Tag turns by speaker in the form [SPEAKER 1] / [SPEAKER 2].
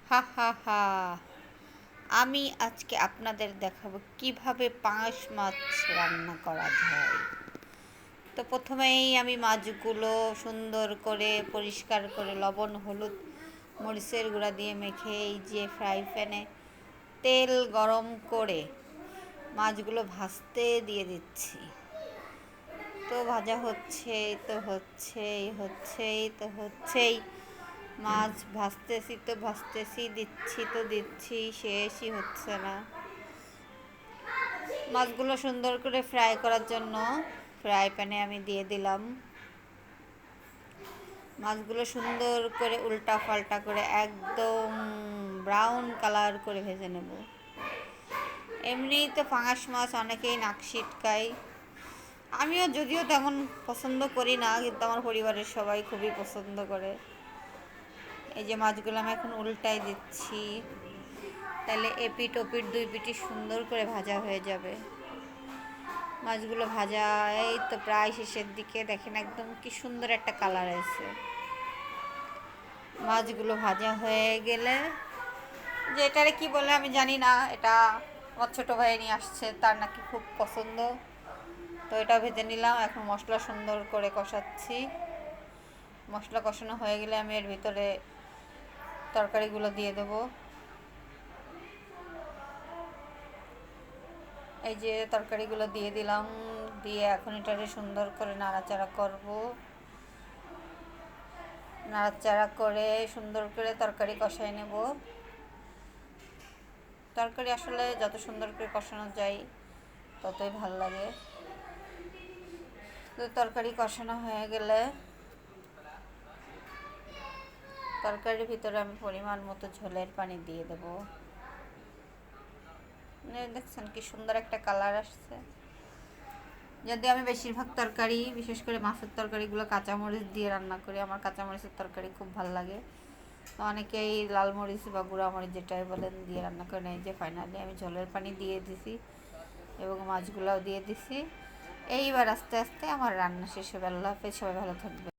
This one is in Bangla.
[SPEAKER 1] হা হা হা, আমি আজকে আপনাদের দেখাবো কিভাবে পাঙাশ মাছ রান্না করা যায়। তো প্রথমেই আমি মাছগুলো সুন্দর করে পরিষ্কার করে লবণ হলুদ মরিচের গুঁড়া দিয়ে মেখে এই যে ফ্রাই প্যানে তেল গরম করে মাছগুলো ভাজতে দিয়ে দিচ্ছি। তো ভাজা হচ্ছেই মাছ ভাজতেছি দিচ্ছি শেষই হচ্ছে না। মাছগুলো সুন্দর করে ফ্রাই করার জন্য ফ্রাই প্যানে আমি দিয়ে দিলাম। মাছগুলো সুন্দর করে উল্টা পাল্টা করে একদম ব্রাউন কালার করে ভেজে নেব। এমনিই তো পাঙাশ মাছ অনেকেই নাক ছিটকায়, আমিও যদিও তেমন পছন্দ করি না, কিন্তু আমার পরিবারের সবাই খুবই পছন্দ করে। এই যে মাছগুলো আমি এখন উল্টাই দিচ্ছি, তাহলে এপিট ওপিট দুই পিটি সুন্দর করে ভাজা হয়ে যাবে। মাছগুলো ভাজা এই তো প্রায় শেষের দিকে, দেখেন একদম কি সুন্দর একটা কালার আছে। মাছগুলো ভাজা হয়ে গেলে, যে এটারে কি বলে আমি জানি না, এটা আমার ছোটো ভাই নিয়ে আসছে, তার নাকি খুব পছন্দ। তো এটা ভেজে নিলাম। এখন মশলা সুন্দর করে কষাচ্ছি। মশলা কষানো হয়ে গেলে আমি এর ভিতরে তরকারিগুলো দিয়ে দেব। এই যে তরকারিগুলো দিয়ে দিলাম, দিয়ে এখন এটারে সুন্দর করে নাড়াচাড়া করব। নাড়াচাড়া করে সুন্দর করে তরকারি কষাই নেব। তরকারি আসলে যত সুন্দর করে কষানো যায় ততই ভালো লাগে। তো তরকারি কষানো হয়ে গেলে তরকারির ভিতরে আমি পরিমাণ মতো ঝোলের পানি দিয়ে দেব। দেখছেন কি সুন্দর একটা কালার আসছে। যদি আমি বেশিরভাগ তরকারি, বিশেষ করে মাছের তরকারিগুলো কাঁচামরিচ দিয়ে রান্না করি, আমার কাঁচামরিচের তরকারি খুব ভালো লাগে। তো অনেকেই লাল মরিচ বা গুঁড়া মরিচ যেটাই বলেন দিয়ে রান্না করে। এই যে ফাইনালি আমি ঝোলের পানি দিয়ে দিছি এবং মাছগুলোও দিয়ে দিছি। এইবার আস্তে আস্তে আমার রান্না শেষ হবে। আল্লাহ হাফেজ, সবাই ভালো থাকবে।